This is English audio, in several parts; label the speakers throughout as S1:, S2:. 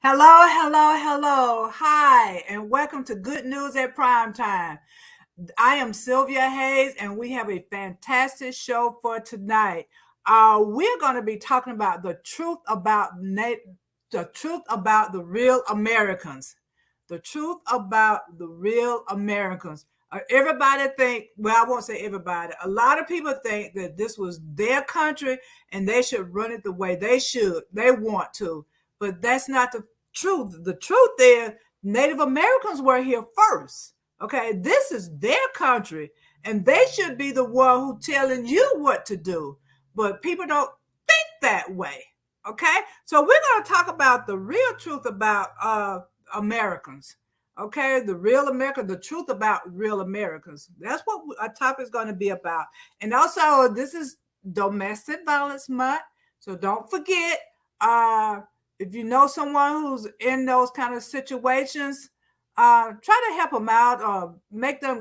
S1: Hello, hello, hello. Hi, and welcome to Good News at Primetime. I am Sylvia Hayes, and we have a fantastic show for tonight. We're going to be talking about the truth about the real Americans. The truth about the real Americans. Everybody think, well, I won't say everybody. A lot of people think that this was their country and they should run it the way they want to. But that's not the truth. The truth is Native Americans were here first. Okay, this is their country, and they should be the one who telling you what to do. But people don't think that way. Okay, so we're going to talk about the real truth about Americans. Okay, the real America, the truth about real Americans. That's what our topic is going to be about. And also, this is Domestic Violence Month, so don't forget. If you know someone who's in those kind of situations, try to help them out or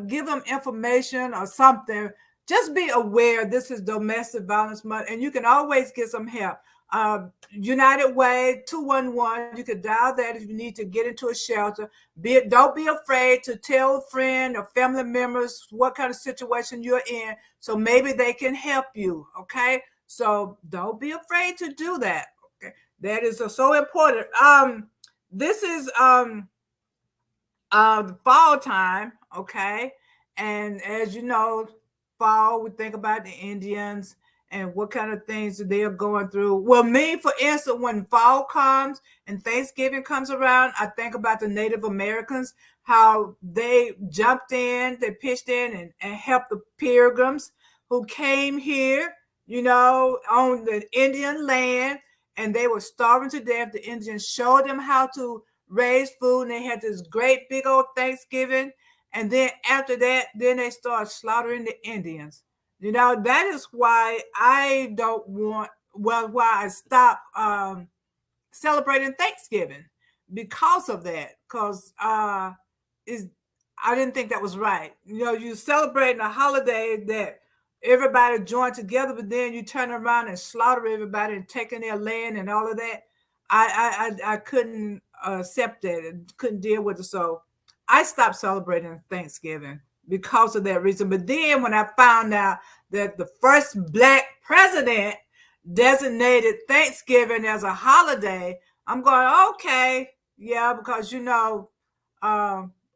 S1: give them information or something. Just be aware this is Domestic Violence Month, and you can always get some help. United Way 211. You could dial that if you need to get into a shelter. Don't be afraid to tell a friend or family members what kind of situation you're in, so maybe they can help you. Okay, so don't be afraid to do that. Okay, that is so important. This is the fall time, okay? And as you know, fall, we think about the Indians and what kind of things they are going through. Well, me, for instance, when fall comes and Thanksgiving comes around, I think about the Native Americans, how they jumped in, they pitched in and helped the pilgrims who came here, on the Indian land, and they were starving to death. The Indians showed them how to raised food, and they had this great big old Thanksgiving. And then after that, then they started slaughtering the Indians. That is why I don't want, well, why I stopped celebrating Thanksgiving because of that. Because is I didn't think that was right. You celebrating a holiday that everybody joined together, but then you turn around and slaughter everybody and taking their land and all of that. I couldn't accept that and couldn't deal with it. So I stopped celebrating Thanksgiving because of that reason. But then when I found out that the first black president designated Thanksgiving as a holiday, I'm going, okay, yeah, because Barack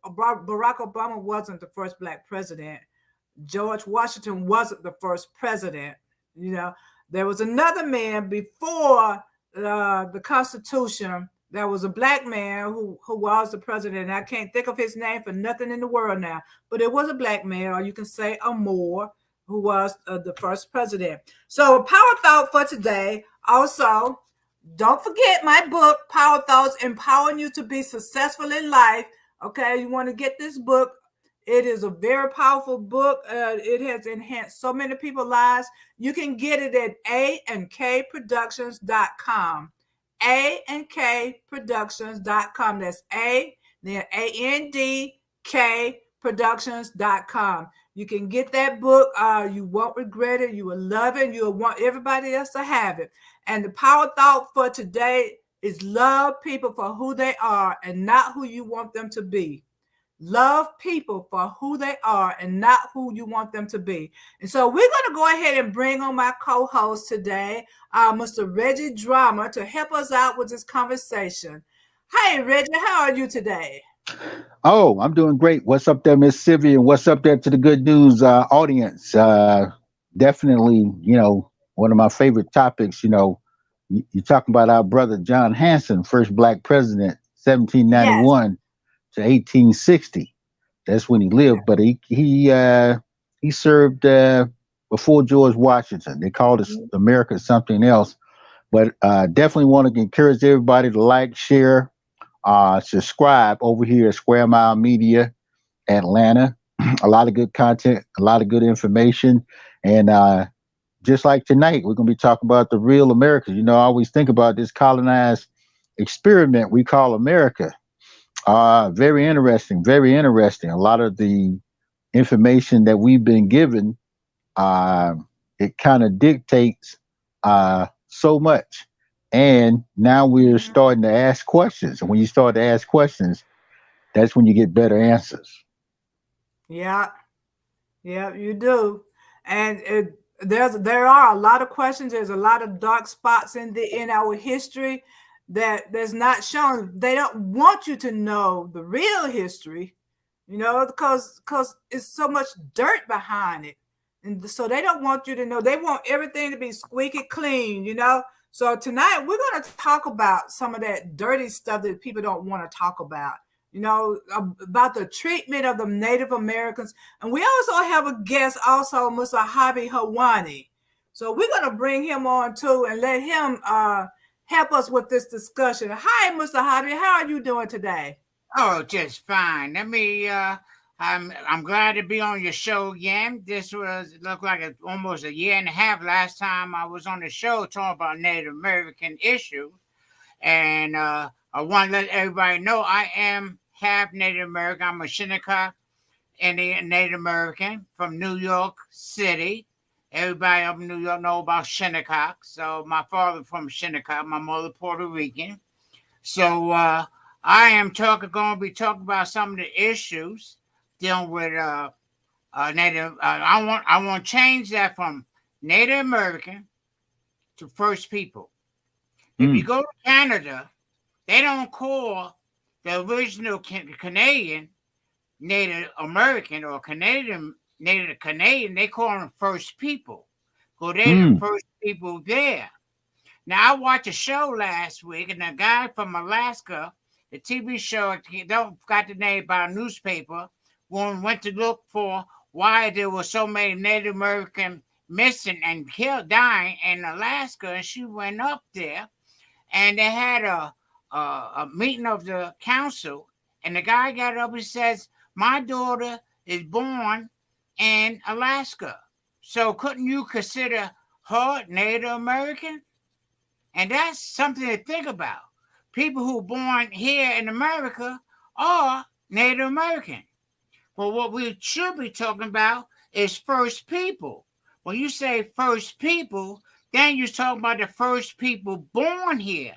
S1: Obama wasn't the first black president. George Washington wasn't the first president. There was another man before the Constitution. There was a black man who was the president. I can't think of his name for nothing in the world now, but it was a black man, or you can say a Moore, who was the first president. So, a power thought for today. Also, don't forget my book, Power Thoughts, Empowering You to Be Successful in Life. Okay, you want to get this book. It is a very powerful book. It has enhanced so many people's lives. You can get it at andkproductions.com. andkproductions.com. That's A, then ANDK You can get that book. You won't regret it. You will love it. You will want everybody else to have it. And the power thought for today is love people for who they are and not who you want them to be. Love people for who they are and not who you want them to be. And so we're going to go ahead and bring on my co-host today, Mr. Reggie Drama, to help us out with this conversation. Hey, Reggie, how are you today?
S2: Oh, I'm doing great. What's up there, Miss Sylvia? And what's up there to the Good News audience? Definitely, one of my favorite topics. You're talking about our brother John Hanson, first black president,
S1: Yes.
S2: 1791 to 1860. That's when he lived, but he served before George Washington. They called it America something else, but definitely want to encourage everybody to like, share, subscribe over here at Square Mile Media Atlanta. A lot of good content, a lot of good information, and just like tonight, we're going to be talking about the real America. I always think about this colonized experiment we call America. Very interesting, very interesting. A lot of the information that we've been given, it kind of dictates so much. And now we're
S1: Mhm.
S2: starting to ask questions. And when you start to ask questions, that's when you get better answers.
S1: Yeah, yeah, you do. And there are a lot of questions. There's a lot of dark spots in our history that's not shown. They don't want you to know the real history, because it's so much dirt behind it, and so they don't want you to know. They want everything to be squeaky clean. So tonight we're going to talk about some of that dirty stuff that people don't want to talk about. About the treatment of the Native Americans, and we also have a guest, also Mr. Hobby Hawani. So we're going to bring him on too and let him help us with this discussion. Hi, Mr. Hobby. How are you doing today?
S3: Oh, just fine. I'm glad to be on your show again. This was looked like almost a year and a half last time I was on the show talking about Native American issues, and I want to let everybody know I am half Native American. I'm a Shinnecock Indian Native American from New York City. Everybody up in New York know about Shinnecock. So my father from Shinnecock, my mother Puerto Rican. So I am going to be talking about some of the issues dealing with Native. I want to change that from Native American to First People. If you
S2: Mm,
S3: go to Canada, they don't call the original Canadian Native American or Canadian Native Canadian. They call them First People. Because they're the
S2: mm,
S3: first people there. Now I watched a show last week, and a guy from Alaska, the TV show, I don't forgot the name, about a newspaper, went to look for why there were so many Native American missing and killed, dying in Alaska, and she went up there, and they had a meeting of the council, and the guy got up and says, "My daughter is born in Alaska, so couldn't you consider her Native American?" And that's something to think about. People who are born here in America are Native American. But what we should be talking about is first people. When you say first people, then you're talking about the first people born here.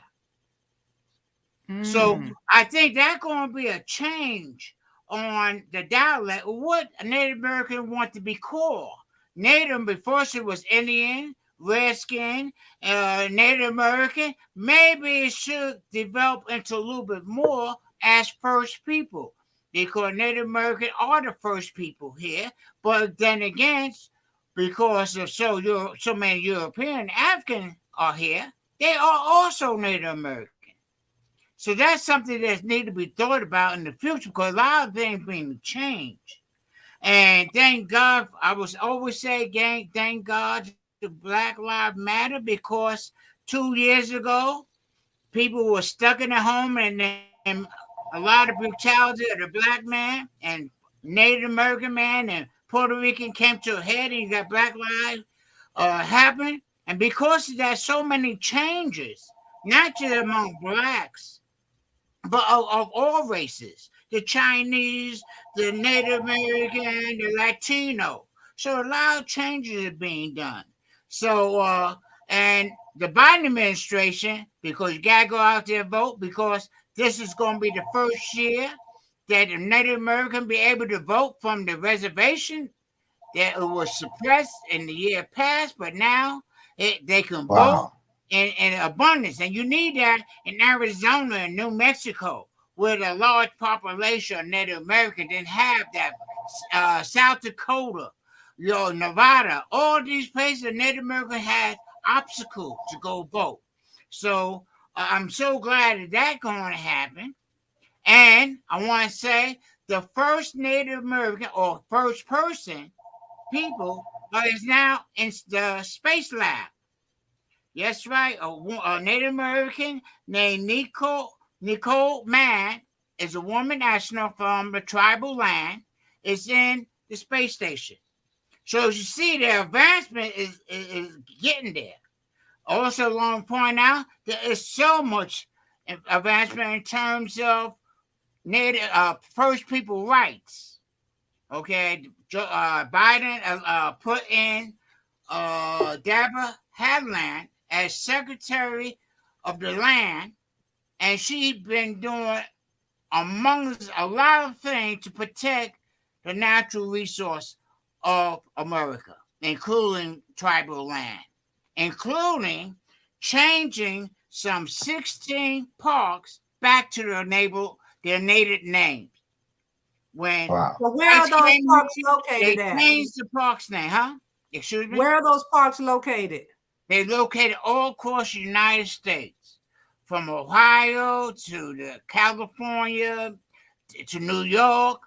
S3: So
S1: Mm.
S3: I think that's going to be a change on the dialect. What a Native American want to be called. Native before she was Indian, Redskin, Native American. Maybe it should develop into a little bit more as first people. Because Native American are the first people here. But then again, because of so many European African are here, they are also Native American. So that's something that needs to be thought about in the future because a lot of things being changed. And thank God, I was always say, gang, thank God the Black Lives Matter because 2 years ago, people were stuck in the home and a lot of brutality of the black man and Native American man and Puerto Rican came to a head and you got Black Lives happen. And because of that, so many changes, not just among blacks, but of all races, the Chinese, the Native American, the Latino. So a lot of changes are being done. So and the Biden administration, because you gotta go out there and vote, because this is gonna be the first year that the Native American be able to vote from the reservation that it was suppressed in the year past, but now they can vote
S2: wow.
S3: in abundance. And you need that in Arizona and New Mexico, with a large population of Native Americans, and have that South Dakota, Nevada, all these places Native American had obstacles to go vote. So I'm so glad that that's going to happen. And I want to say the first Native American or first person people is now in the space lab. Yes, right. A Native American named Nicole Mann is a woman astronaut from the tribal land. Is in the space station. So as you see, their advancement is getting there. Also, I want to point out there is so much advancement in terms of Native First People rights. Okay, Biden put in Deborah Hadland as Secretary of the land, and she's been doing amongst a lot of things to protect the natural resource of America, including tribal land, including changing some 16 parks back to their native names. When
S2: Wow.
S1: So where are
S3: ICE
S1: those
S3: came
S1: parks
S3: in, they
S1: located at?
S3: changed the park's name, huh? Excuse me?
S1: Where are those parks located?
S3: They're located all across the United States, from Ohio to the California to New York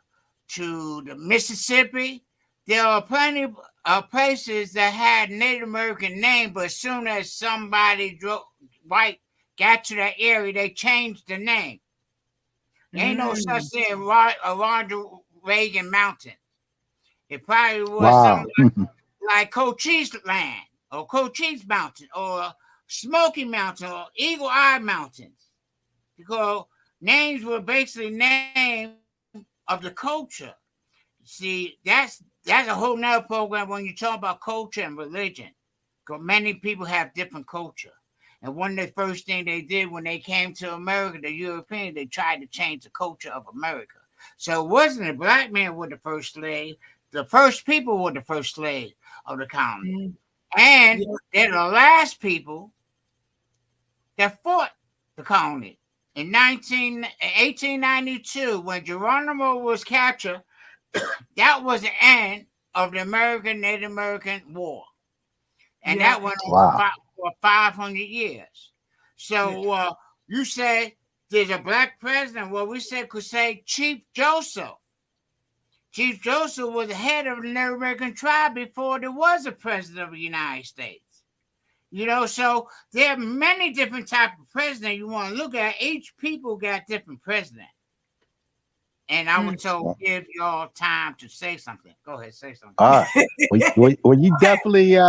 S3: to the Mississippi. There are plenty of places that had Native American name, but as soon as somebody white got to that area, they changed the name. There ain't no such
S1: Mm.
S3: thing as Ronald Reagan Mountain. It probably was
S2: Wow.
S3: something like Cochise Land or Cochise Mountain or Smoky Mountain or Eagle Eye Mountains, because names were basically named of the culture. See, that's a whole nother program when you talk about culture and religion, because many people have different culture. And one of the first things they did when they came to America, the Europeans, they tried to change the culture of America. So it wasn't the black man were the first slave. The first people were the first slave of the colony.
S1: Mm.
S3: And
S1: Yeah.
S3: they're the last people that fought the colony. In 1892, when Geronimo was captured, that was the end of the Native American War. And
S1: Yeah.
S3: that went on
S2: Wow.
S3: for 500 years.
S1: Yeah.
S3: So you say there's a black president. Well, we could say Chief Joseph. Chief Joseph was the head of the Native American tribe before there was a president of the United States. So there are many different types of president you want to look at. Each people got different president. And I was
S1: Mm.
S3: told give y'all time to say something. Go ahead, say something.
S2: All right. Well, you definitely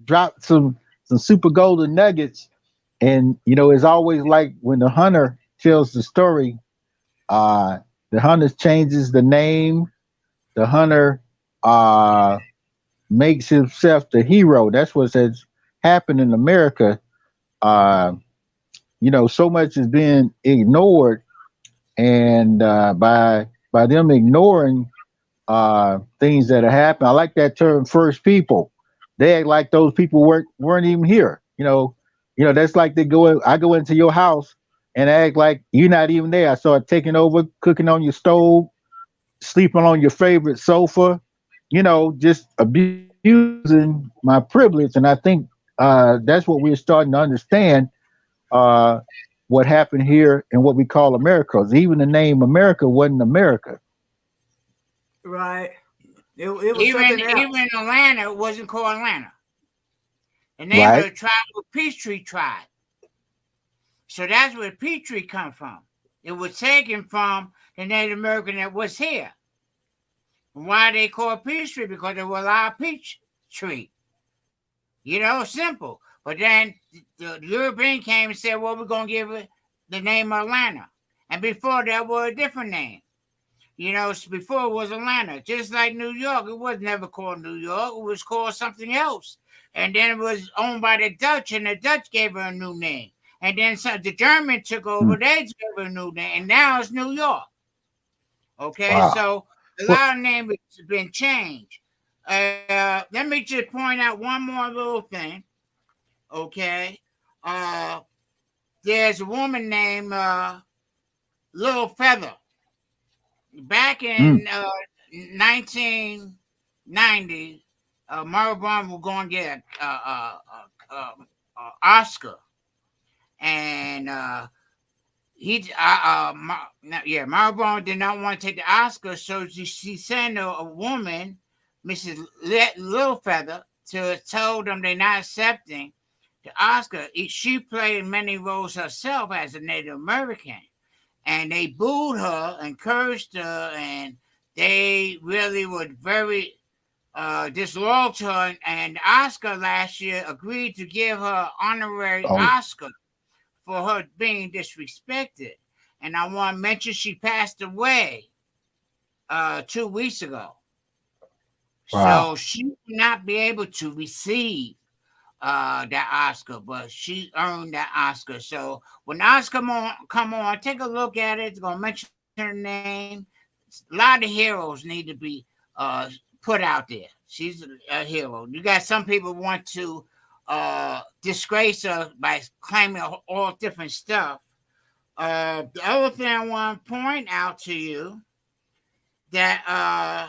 S2: dropped some super golden nuggets. And it's always like when the hunter tells the story, the hunter changes the name, the hunter makes himself the hero. That's what has happened in America. Uh, so much is being ignored, and by them ignoring things that have happened. I like that term, first people. They act like those people weren't even here. That's like I go into your house and act like you're not even there. I start taking over, cooking on your stove, sleeping on your favorite sofa, just abusing my privilege. And I think that's what we're starting to understand, uh, what happened here and what we call America. Even the name America wasn't America.
S1: Right. It was
S3: Even
S1: something else.
S3: Atlanta wasn't called Atlanta. The name of
S2: Right.
S3: the tribe was Peachtree tribe. So that's where Peachtree come from. It was taken from the Native American that was here. And why they call it Peachtree? Because there were a lot of peach tree. Simple. But then the European came and said, well, we're going to give it the name Atlanta. And before that was a different name. Before it was Atlanta. Just like New York. It was never called New York. It was called something else. And then it was owned by the Dutch, and the Dutch gave her a new name. And then the Germans took over. They gave her a new name. And now it's New York. Okay?
S2: Wow.
S3: So a lot of names have been changed. Let me just point out one more little thing. Okay? There's a woman named Little Feather. Back in 1990, Mara Brown was going to get an Oscar, and Mara Brown did not want to take the Oscar, so she sent a woman, Mrs. Littlefeather, to tell them they're not accepting the Oscar. She played many roles herself as a Native American. And they booed her and cursed her, and they really were very disloyal to her. And Oscar last year agreed to give her honorary
S2: Oh,
S3: Oscar for her being disrespected. And I want to mention she passed away 2 weeks ago.
S2: wow.
S3: So she will not be able to receive that Oscar, but she earned that Oscar. So when Oscar come on, take a look at it. It's gonna mention her name. A lot of heroes need to be put out there. She's a hero. You got some people want to disgrace her by claiming all different stuff. The other thing I want to point out to you that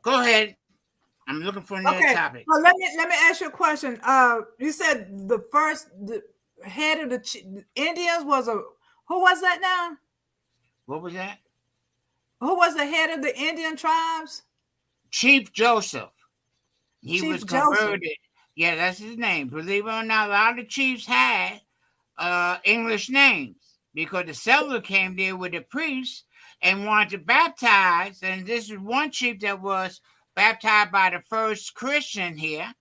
S3: go ahead. I'm looking for another
S1: Okay.
S3: topic.
S1: Well, let me ask you a question. You said the head of the Indians was who was that now?
S3: What was that?
S1: Who was the head of the Indian tribes?
S3: Chief Joseph. He
S1: Chief
S3: was
S1: Joseph.
S3: converted. Yeah, that's his name. Believe it or not, a lot of the chiefs had English names because the settler came there with the priests and wanted to baptize. And this is one chief that was baptized by the first Christian here,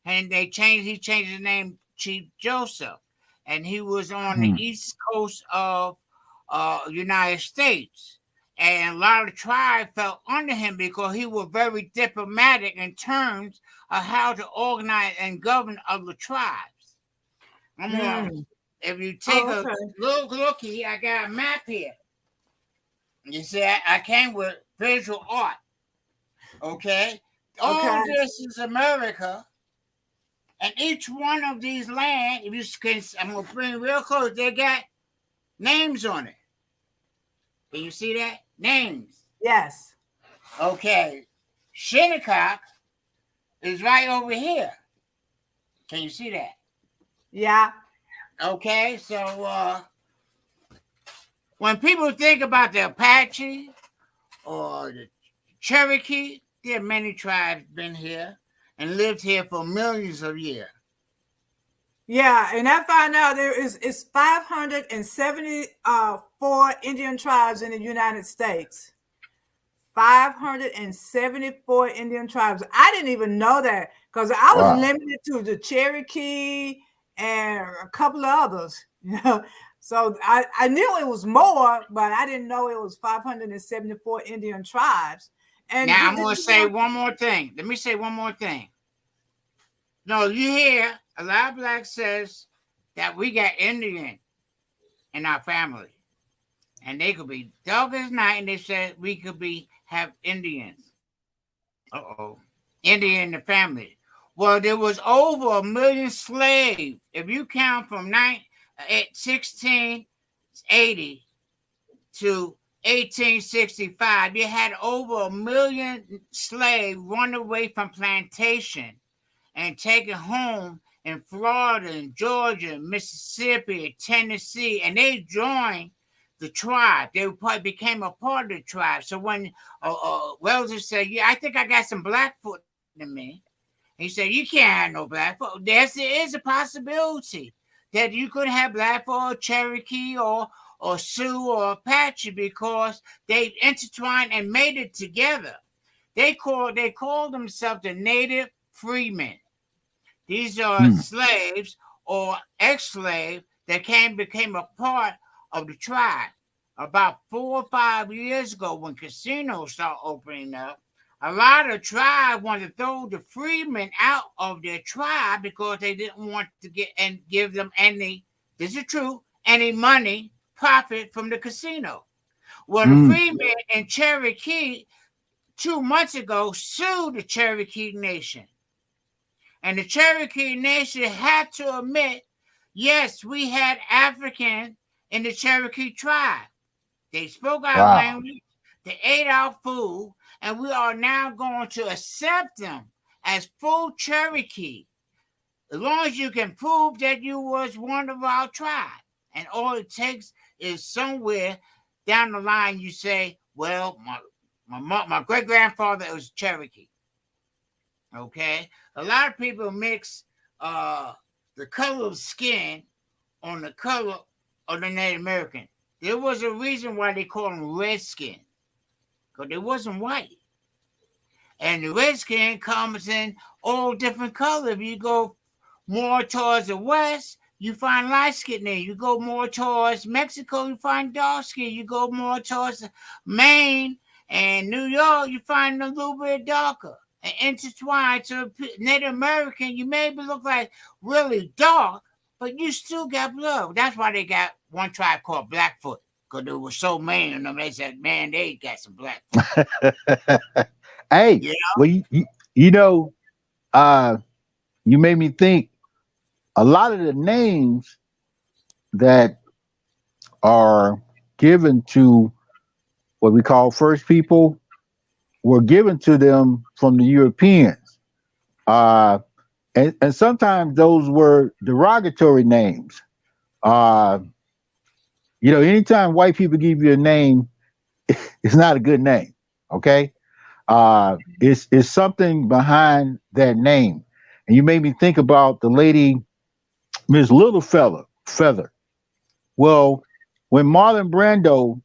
S3: and he changed his name Chief Joseph, and he was on the east coast of United States. And a lot of the tribe fell under him because he was very diplomatic in terms of how to organize and govern other tribes. If you take a look here, I got a map here. You see, I came with visual art. Okay? All this is America. And each one of these lands, if you can, I'm going to bring it real close, they got names on it. Can you see that? Names.
S1: Yes.
S3: Okay. Shinnecock is right over here. Can you see that?
S1: Yeah.
S3: Okay, so when people think about the Apache or the Cherokee, there are many tribes been here and lived here for millions of years.
S1: Yeah, and I found out it's 574 Indian tribes in the United States. 574 Indian tribes. I didn't even know that because I was limited to the Cherokee and a couple of others. You know, so I knew it was more, but I didn't know it was 574 Indian tribes. And
S3: now I'm going to say one more thing. Let me say one more thing. No, you hear a lot of blacks says that we got Indian in our family, and they could be dark as night, and they said we could have Indians. Indian in the family. Well, there was over 1 million slaves. If you count from 1680 to 1865, you had over 1 million slaves run away from plantation and taken home in Florida and Georgia, Mississippi, Tennessee, and they joined the tribe. They became a part of the tribe. So when relatives said, "Yeah, I think I got some Blackfoot in me," he said, "You can't have no Blackfoot." There is a possibility that you could have Blackfoot or Cherokee or Sioux or Apache because they intertwined and made it together. They called themselves the Native Freemen. These are slaves or ex-slaves that became a part of the tribe. About 4 or 5 years ago, when casinos started opening up, a lot of tribes wanted to throw the freemen out of their tribe because they didn't want to give them any, this is true, any money, profit from the casino. Well, the freemen in Cherokee 2 months ago sued the Cherokee Nation. And the Cherokee Nation had to admit, yes, we had Africans in the Cherokee tribe. They spoke our language, they ate our food, and we are now going to accept them as full Cherokee, as long as you can prove that you was one of our tribe. And all it takes is somewhere down the line you say, well, my great-grandfather was Cherokee. Okay? A lot of people mix the color of skin on the color of the Native American. There was a reason why they called them redskin, because they wasn't white. And the redskin comes in all different colors. If you go more towards the west, you find light skin there. You go more towards Mexico, you find dark skin. You go more towards Maine and New York, you find a little bit darker. and intertwined. So Native American, you maybe look like really dark, but you still got blood. That's why they got one tribe called Blackfoot, because there was so many of them. They said, man, they got some Blackfoot.
S2: Hey,
S3: Yeah.
S2: well, you know, uh, you made me think. A lot of the names that are given to what we call first people were given to them from the Europeans. Uh, and sometimes those were derogatory names. Uh, anytime white people give you a name, it's not a good name. Okay. It's something behind that name. And you made me think about the lady, Miss Feather. Well, when Marlon Brando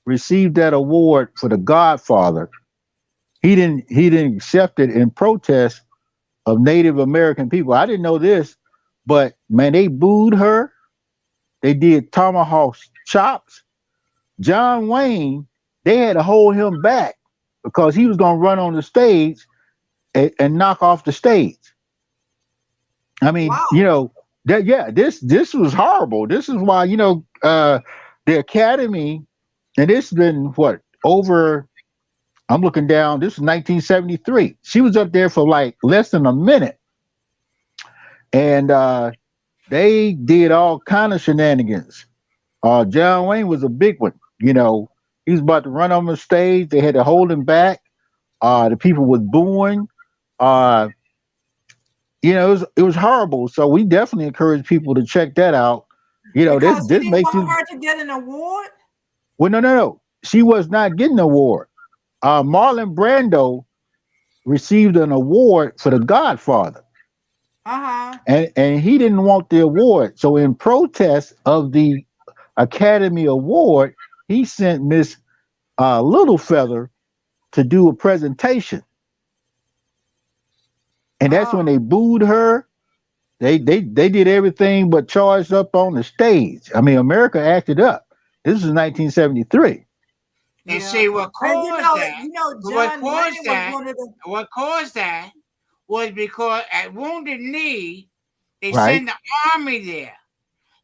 S2: received that award for The Godfather, he didn't accept it in protest of Native American people. I didn't know this, but man, they booed her. They did tomahawk chops. John Wayne, they had to hold him back because he was going to run on the stage and knock off the stage. I mean,
S1: Wow.
S2: this was horrible. This is why the Academy, and it's been what over. I'm looking down. This is 1973. She was up there for like less than a minute, and they did all kind of shenanigans. John Wayne was a big one. He was about to run on the stage. They had to hold him back. The people was booing. Uh, it was horrible. So we definitely encourage people to check that out. This
S1: Because he
S2: this
S1: didn't
S2: makes
S1: want
S2: you.
S1: her to get an award.
S2: Well, no. She was not getting an award. Marlon Brando received an award for The Godfather,
S1: Uh-huh.
S2: and he didn't want the award. So in protest of the Academy Award, he sent Miss Littlefeather to do a presentation, and that's when
S1: Oh,
S2: they booed her. They did everything but charged up on the stage. I mean, America acted up. This is 1973.
S3: And
S1: yeah.
S3: see what
S1: And
S3: caused that, what
S1: John
S3: caused
S1: Wayne was
S3: that,
S1: one of the
S3: what caused that was because at Wounded Knee, they
S2: Right.
S3: sent the army there.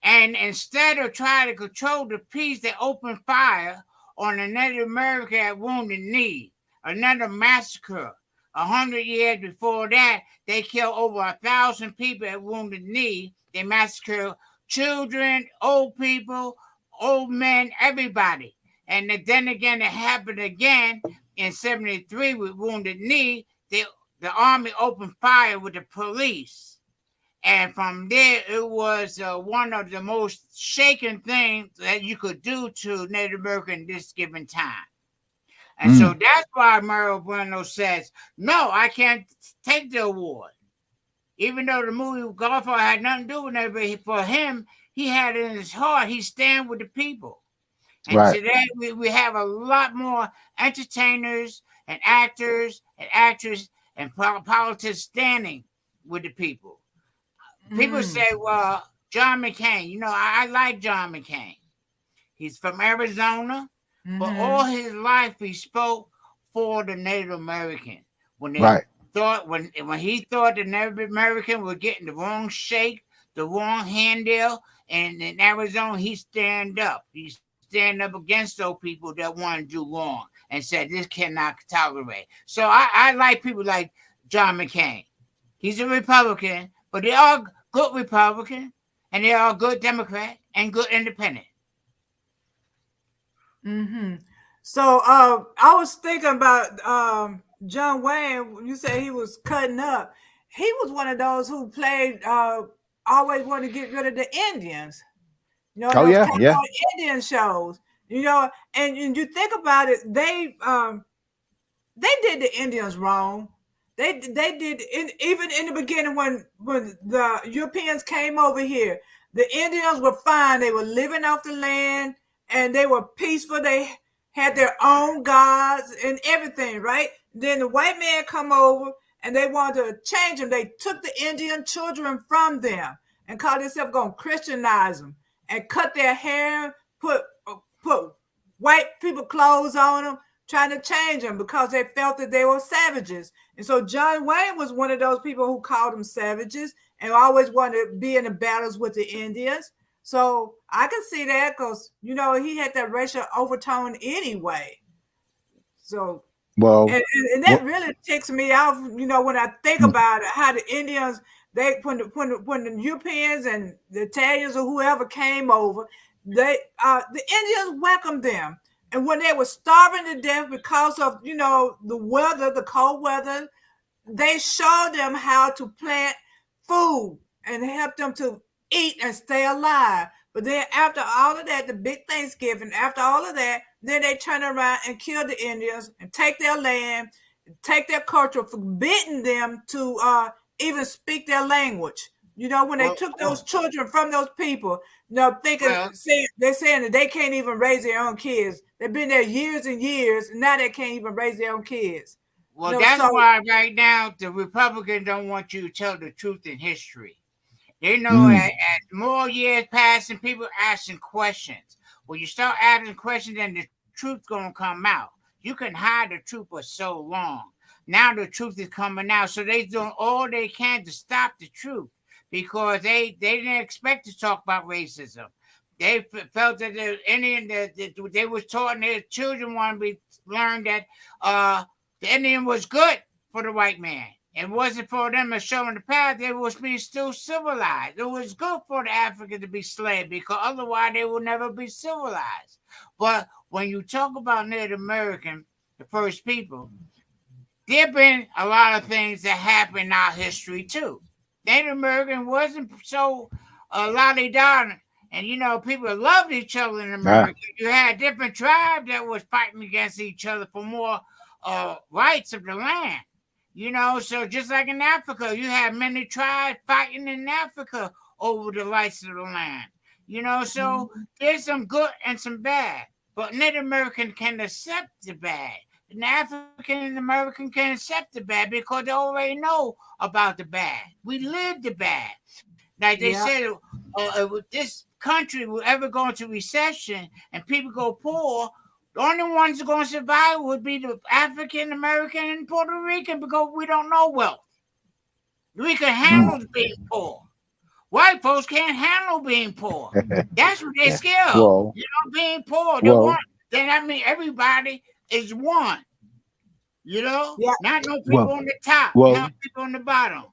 S3: And instead of trying to control the peace, they opened fire on the Native American at Wounded Knee. Another massacre. 100 years before that, they killed over 1,000 people at Wounded Knee. They massacred children, old people, old men, everybody. And then again, it happened again in 73 with Wounded Knee. The army opened fire with the police. And from there, it was one of the most shaking things that you could do to Native American this given time. And so
S2: Mm,
S3: that's why Mario Bueno says, no, I can't take the award. Even though the movie Godfather had nothing to do with it, for him, he had it in his heart, he stand with the people. And
S2: right.
S3: today we have a lot more entertainers and actors and actresses and politicians standing with the people. People
S1: mm,
S3: say, well, John McCain, I like John McCain. He's from Arizona, but all
S1: mm-hmm.
S3: his life he spoke for the Native American. When they
S2: Right.
S3: when he thought the Native American were getting the wrong shake, the wrong handle, and in Arizona he stand up. He stand up against those people that want to do wrong and said this cannot tolerate. So I like people like John McCain. He's a Republican, but they are good Republican and they are good Democrat and good Independent.
S1: Mm-hmm. So I was thinking about John Wayne. When you say he was cutting up, he was one of those who played always wanted to get rid of the Indians.
S2: Oh
S1: Those
S2: yeah, yeah.
S1: cowboy Indian shows. And you think about it, they did the Indians wrong. They did even in the beginning when the Europeans came over here, the Indians were fine. They were living off the land and they were peaceful. They had their own gods and everything, right? Then the white man come over and they wanted to change them. They took the Indian children from them and called themselves going to Christianize them and cut their hair, put white people clothes on them, trying to change them because they felt that they were savages. And so John Wayne was one of those people who called them savages and always wanted to be in the battles with the Indians. So I can see that because, he had that racial overtone anyway. So,
S2: Well,
S1: and that
S2: what?
S1: really ticks me off, when I think
S2: Mm.
S1: about how the Indians, when the Europeans and the Italians or whoever came over, the Indians welcomed them. And when they were starving to death because of, the weather, the cold weather, they showed them how to plant food and help them to eat and stay alive. But then after all of that, the big Thanksgiving, after all of that, then they turn around and kill the Indians and take their land, take their culture, forbidding them to even speak their language. When they
S3: Well,
S1: took those
S3: well,
S1: children from those people,
S3: well,
S1: they're saying that they can't even raise their own kids. They've been there years and years, and now they can't even raise their own kids.
S3: that's
S1: So
S3: why right now the Republicans don't want you to tell the truth in history. They know
S2: Mm.
S3: as more years pass and people asking questions. When you start asking questions, then the truth's gonna come out. You can hide the truth for so long. Now the truth is coming out, so they doing all they can to stop the truth because they didn't expect to talk about racism. They felt that the Indian that they was taught and their children want to be learned that the Indian was good for the white man. It wasn't for them to show them the path. They was be still civilized. It was good for the African to be slave because otherwise they will never be civilized. But when you talk about Native American, the first people, there have been a lot of things that happened in our history too. Native American wasn't so lolly-dotty. And people loved each other in
S2: Ah.
S3: America. You had different tribes that was fighting against each other for more rights of the land. So just like in Africa, you have many tribes fighting in Africa over the rights of the land. So there's some good and some bad. But Native American can accept the bad. And African American can accept the bad because they already know about the bad. We live the bad. Like they
S1: yeah,
S3: said, this country will ever go into recession and people go poor, the only ones who are going to survive would be the African American and Puerto Rican because we don't know wealth. We can
S2: Mm.
S3: handle being poor. White folks can't handle being poor. That's what they're
S2: Yeah.
S3: scared of.
S2: Well,
S3: Being poor. They want.
S2: well,
S3: Then that means everybody is one.
S1: yeah,
S3: Not no people
S2: well,
S3: on the top, not
S2: well,
S3: people on the bottom.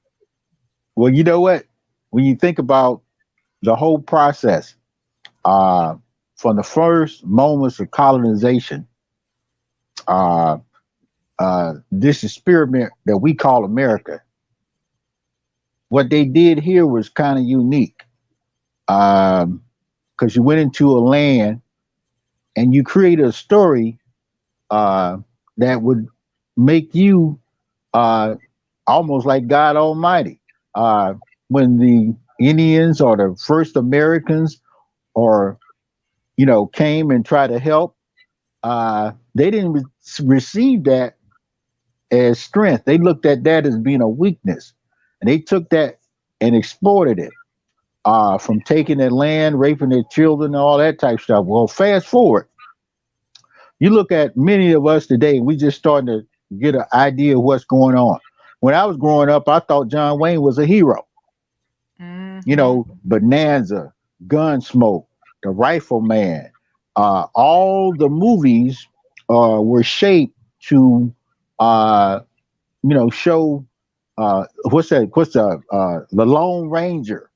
S2: well. You know what? When you think about the whole process, uh, from the first moments of colonization, uh, this experiment that we call America, what they did here was kind of unique, because you went into a land and you created a story uh, that would make you uh, almost like God Almighty. Uh, when the Indians or the first Americans or came and tried to help, they didn't receive that as strength. They looked at that as being a weakness, and they took that and exploited it. From taking their land, raping their children, all that type of stuff. Well, fast forward, you look at many of us today, we just starting to get an idea of what's going on. When I was growing up, I thought John Wayne was a hero.
S1: hmm
S2: Bonanza, Gunsmoke, The Rifleman, all the movies were shaped to, uh, show what's that? What's the Lone Ranger?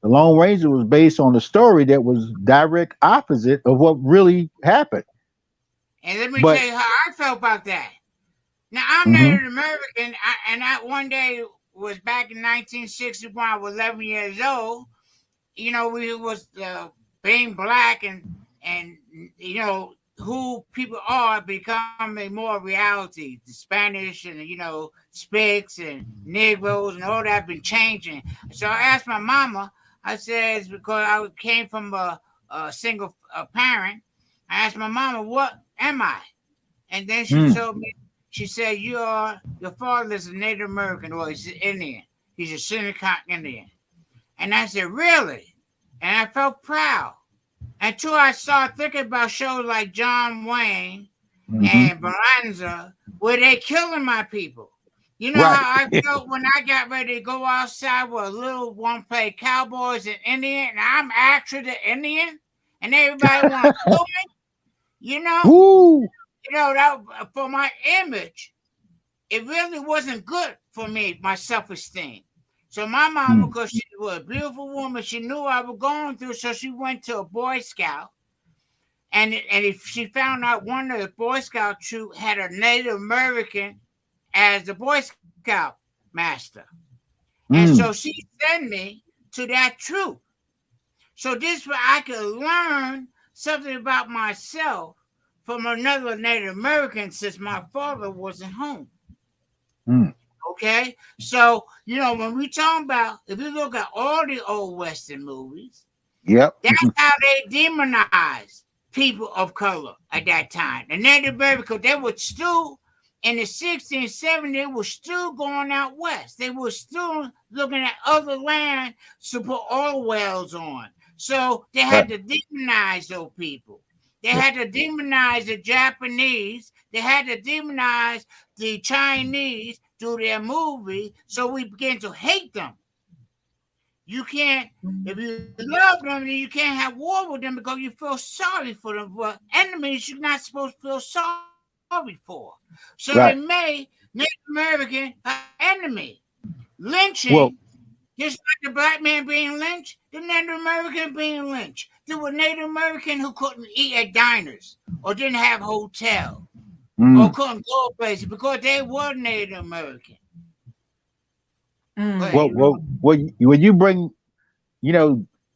S2: The Lone Ranger was based on a story that was direct opposite of what really happened.
S3: And let me tell
S2: But
S3: you how I felt about that. Now I'm
S2: mhm,
S3: Native American, and I one day was back in 1961. I was 11 years old. We was being black and who people are becoming more reality. The Spanish and Spics and Negroes and all that been changing. So I asked my mama. I said because I came from a single parent. I asked my mama, "What am I?" And then she
S2: mm,
S3: told me. She said, your father is a Native American or he's an Indian. He's a Shinnecock Indian." And I said, "Really?" And I felt proud. Until I started thinking about shows like John Wayne
S2: Hmm.
S3: and Bonanza, where they killing my people. You know
S2: Right.
S3: how I felt when I got ready to go outside with a little one play Cowboys and Indian, and I'm actually the Indian, and everybody want to kill me. You know,
S2: Woo.
S3: that for my image, it really wasn't good for me, my self-esteem. So my mama,
S2: Mm.
S3: because she was a beautiful woman, she knew I was going through, so she went to a Boy Scout. And if she found out one of the Boy Scout troop had a Native American as the Boy Scout master. And so
S2: Mm.
S3: she sent me to that troop. So this way I could learn something about myself from another Native American since my father wasn't home.
S2: Mm.
S3: Okay? So, when we talk about, if you look at all the old Western movies,
S2: Yep.
S3: that's how they demonized people of color at that time. The Native American, they were still in the 60s and 70s, they were still going out west. They were still looking at other land to put oil wells on. So they
S2: Right.
S3: had to demonize those people. They
S2: Yeah.
S3: had to demonize the Japanese. They had to demonize the Chinese through their movie. So we began to hate them. You can't, if you love them, then you can't have war with them because you feel sorry for them. But enemies, you're not supposed to feel sorry for. So they
S2: Right.
S3: made Native American an enemy. Lynching,
S2: Well.
S3: just like the black man being lynched, the Native American being lynched. There were Native American who couldn't eat at diners or didn't have hotel or
S2: Mm.
S3: couldn't go places because they were Native American. Go
S2: Well.
S3: ahead.
S1: Mm.
S2: When you bring,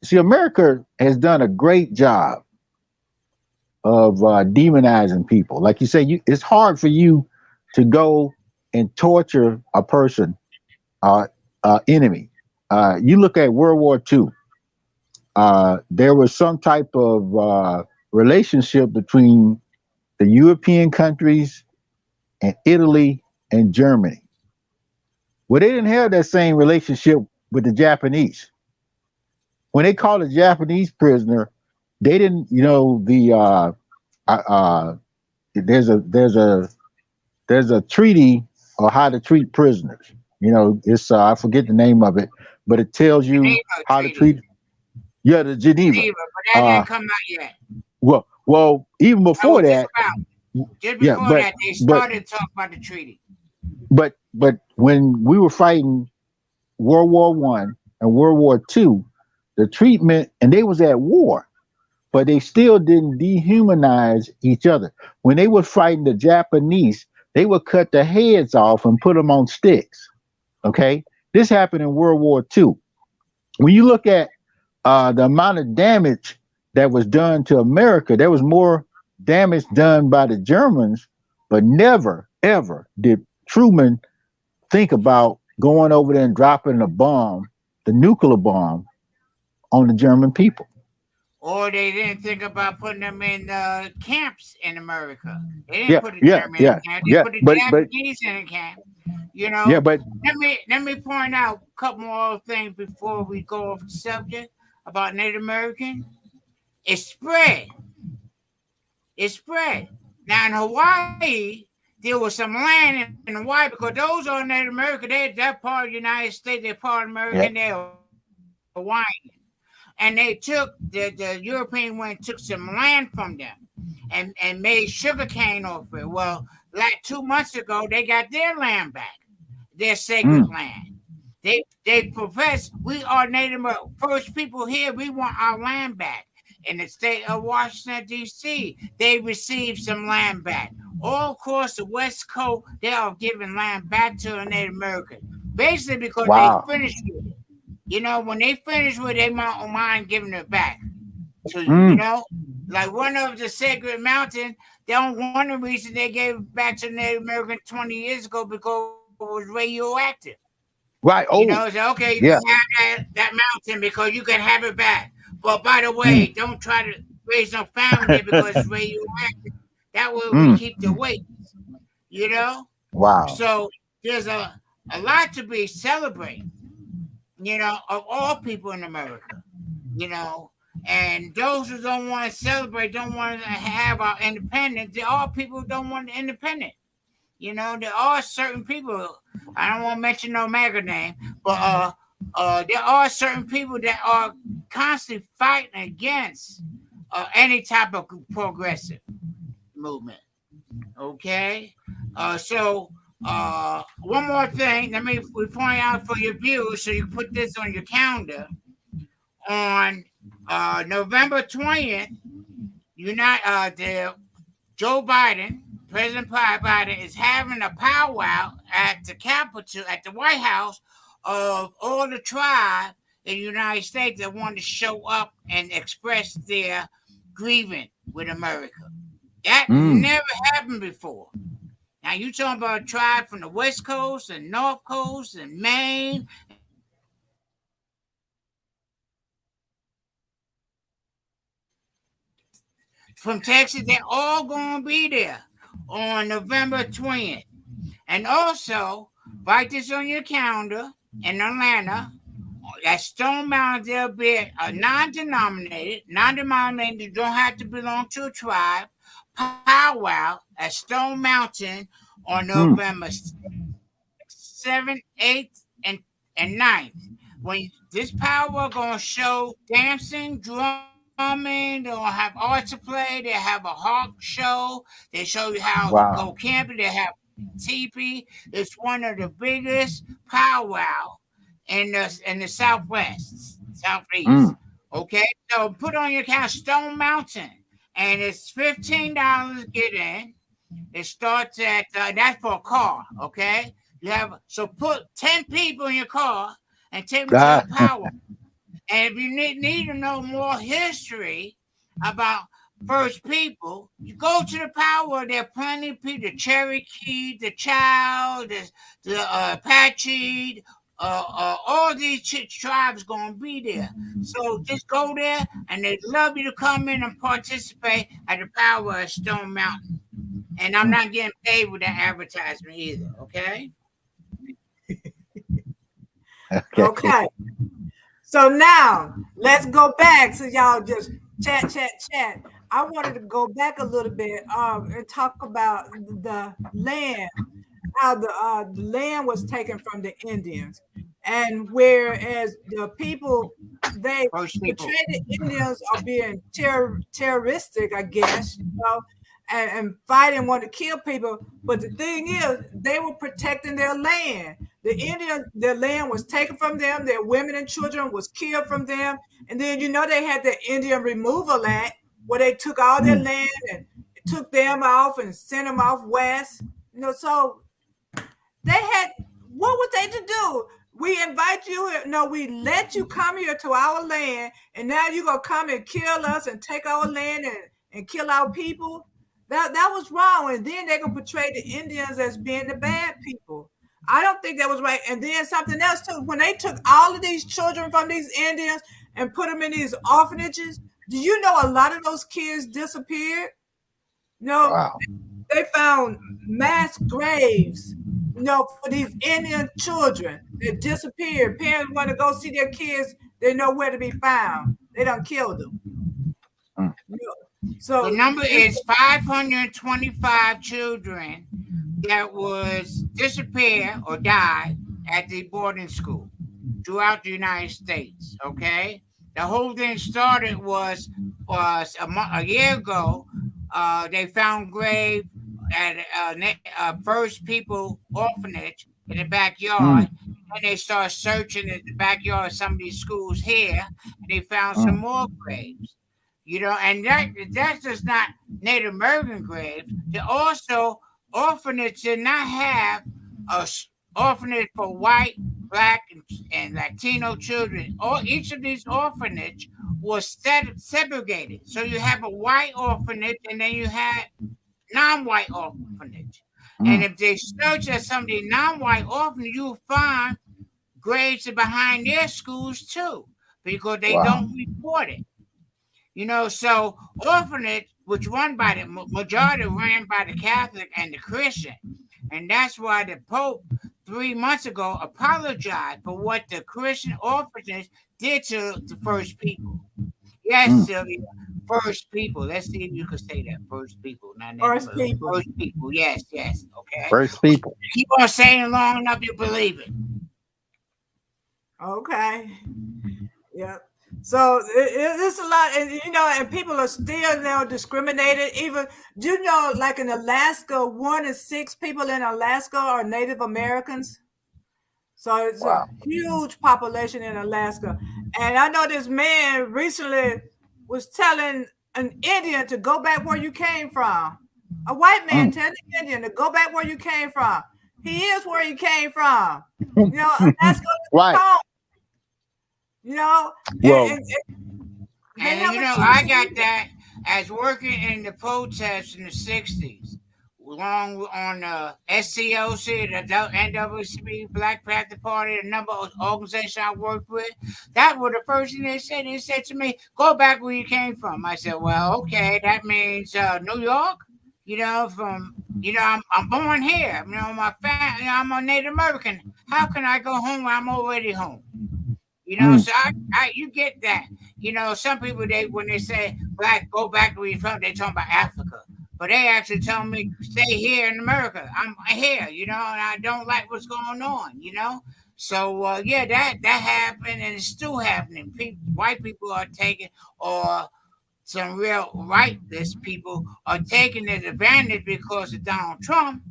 S2: see, America has done a great job of demonizing people. Like you say, it's hard for you to go and torture a person, enemy. You look at World War II. There was some type of relationship between the European countries and Italy and Germany. Well, they didn't have that same relationship with the Japanese. When they called a Japanese prisoner, they didn't, the there's a treaty on how to treat prisoners. It's I forget the name of it, but it tells you
S3: Geneva
S2: how to
S3: Treaty.
S2: treat. Yeah, the Geneva.
S3: Geneva, but that
S2: Uh,
S3: didn't come out yet.
S2: well, even
S3: That
S2: before
S3: was just
S2: that,
S3: about. Just
S2: yeah,
S3: before that, they
S2: but
S3: started to talk about the treaty.
S2: but when we were fighting World War I and World War II, the treatment, and they was at war, but they still didn't dehumanize each other. When they were fighting the Japanese, they would cut the heads off and put them on sticks. Okay, this happened in World War II. When you look at the amount of damage that was done to America, there was more damage done by the Germans, but never ever did Truman think about going over there and dropping a bomb, the nuclear bomb, on the German people.
S3: Or they didn't think about putting them in camps in America. They didn't
S2: Yeah,
S3: put the
S2: yeah,
S3: German in
S2: yeah,
S3: a camp. They
S2: yeah.
S3: put the
S2: But
S3: Japanese in a camp.
S2: yeah, but
S3: Let me point out a couple more things before we go off the subject about Native American. It spread. It spread. Now in Hawaii, there was some land in Hawaii because those are Native American. They're part of the United States. They're part of
S2: yeah.
S3: American. They're Hawaiian. And they took the European went took some land from them and made sugar cane off it. Well, like 2 months ago, they got their land back, their sacred
S2: Mm.
S3: land. They profess we are Native first people here. We want our land back. In the state of Washington D.C., they received some land back. All across the West Coast, they are giving land back to the Native American, basically because they
S2: Wow.
S3: finished with it. When they finish with it, they don't mind giving it back to you,
S2: Mm.
S3: Like one of the sacred mountain, one of the reasons they gave it back to Native American 20 years ago because it was radioactive.
S2: Right. Oh,
S3: Say, okay, you can
S2: yeah.
S3: have that mountain because you can have it back. But by the
S2: Mm.
S3: way, don't try to raise no family there because it's radioactive. That way we
S2: Mm.
S3: keep the weight,
S2: Wow.
S3: So there's a lot to be celebrated, of all people in America, you know. And those who don't want to celebrate, don't want to have our independence, they're all people who don't want the independence. There are certain people. I don't want to mention no mega name, but there are certain people that are constantly fighting against any type of progressive movement. Okay, one more thing. Let me point out for your viewers, so you put this on your calendar. On November 20th, the Joe Biden, President Biden, is having a powwow at the Capitol, at the White House, of all the tribes in the United States that want to show up and express their grievance with America. That never happened before. Now you talking about a tribe from the West Coast and North Coast and Maine and from Texas, they're all going to be there on November 20th. And also, write this on your calendar in Atlanta. At Stone Mountain, there'll be a non-denominated, don't have to belong to a tribe, powwow at Stone Mountain on November 7th, 8th, and 9th. When this powwow going to show dancing, drumming, they'll have art to play, they have a harp show, they show you how to go camping, they have teepee. It's one of the biggest powwow in the southeast. Okay, so put on your account Stone Mountain, and it's $15 to get in. It starts at that's for a car. Okay, so put 10 people in your car and take them to the powwow. And if you need to know more history about First People, you go to the powwow. There are plenty of people: the Cherokee, the Child, the Apache. All these tribes gonna be there. So just go there, and they'd love you to come in and participate at the powwow at Stone Mountain. And I'm not getting paid with that advertisement either. Okay.
S1: Okay. So now let's go back. So y'all just chat. I wanted to go back a little bit and talk about the land, how the land was taken from the Indians, and whereas the people they portray the Indians are being terroristic, I guess, and fighting, want to kill people. But the thing is, they were protecting their land. The Indians, their land was taken from them. Their women and children was killed from them. And then they had the Indian Removal Act, where they took all their land and took them off and sent them off west. So they had, what were they to do? We invite you here. No, we let you come here to our land, and now you're gonna come and kill us and take our land and kill our people. That was wrong. And then they're gonna portray the Indians as being the bad people. I don't think that was right. And then something else too, when they took all of these children from these Indians and put them in these orphanages, do you know a lot of those kids disappeared? They found mass graves, for these Indian children that disappeared. Parents want to go see their kids, they know where to be found. They done killed them. So
S3: the number is 525 children that was disappeared or died at the boarding school throughout the United States. Okay, the whole thing started was a year ago. They found grave at First People orphanage in the backyard, and they started searching in the backyard of some of these schools here, and they found some more graves. And that's just not Native American graves. They also orphanage did not have a orphanage for white, black, and Latino children. Each of these orphanage was segregated. So you have a white orphanage, and then you had non-white orphanage. And if they search at some of the non-white orphanage, you'll find graves behind their schools too, because they don't report it. So orphanage, which run by the majority ran by the Catholic and the Christian. And that's why the Pope 3 months ago apologized for what the Christian orphanage did to the First People. Yes,
S2: Mm.
S3: Sylvia. First people. Let's see if you can say that. First people, not Native
S1: First
S3: American.
S1: people.
S3: First people. Yes, yes. Okay.
S2: First people.
S3: Keep on saying it long enough, you believe it.
S1: Okay. Yeah. So it's a lot, and and people are still now discriminated. Even like in Alaska, 1 in 6 people in Alaska are Native Americans. So it's a
S2: Wow.
S1: huge population in Alaska. And I know this man recently was telling an Indian to go back where you came from. A white man
S2: Mm.
S1: telling an Indian to go back where you came from. He is where he came from. Alaska is
S2: Right.
S1: home. You know, and,
S2: Well,
S1: and, and they
S3: And
S1: have a
S3: I
S1: choice.
S3: got that as working in the protests in the '60s, along on the SCOC, the NAACP, Black Panther Party, a number of organizations I worked with. That was the first thing they said. They said to me, "Go back where you came from." I said, "Well, okay, that means New York." I'm born here. My family. I'm a Native American. How can I go home when I'm already home?
S2: mm,
S3: So you get that. Some people when they say black, go back to where you're from, they talking about Africa. But they actually tell me stay here in America. I'm here, and I don't like what's going on. So yeah, that happened and it's still happening. White people are taking or some real rightless people are taking advantage because of Donald Trump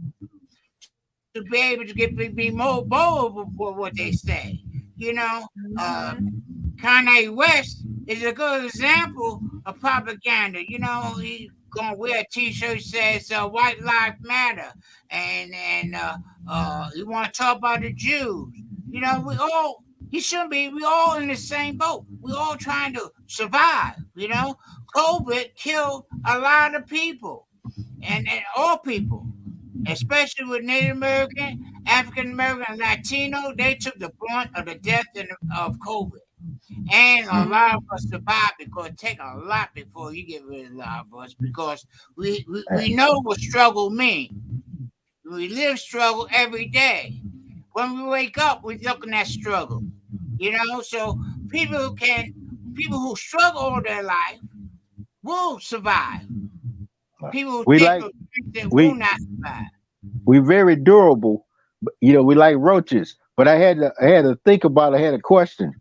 S3: to be able to be more bold with what they say. You know, uh,
S1: Mhm.
S3: Kanye West is a good example of propaganda. He gonna wear a T-shirt says "White Lives Matter," and he want to talk about the Jews. We all he shouldn't be. We all in the same boat. We all trying to survive. COVID killed a lot of people, and all people, especially with Native American, African American, Latino. They took the brunt of the death of COVID. And a
S2: mm.
S3: lot of us survive because it take a lot before you get rid of a lot of us because we know what struggle means. We live struggle every day. When we wake up, we're looking at struggle. So people who struggle all their life will survive. People who
S2: We
S3: think
S2: like
S3: of things that will
S2: we
S3: not survive.
S2: we very durable. We like roaches. But I had to think about. I had a question.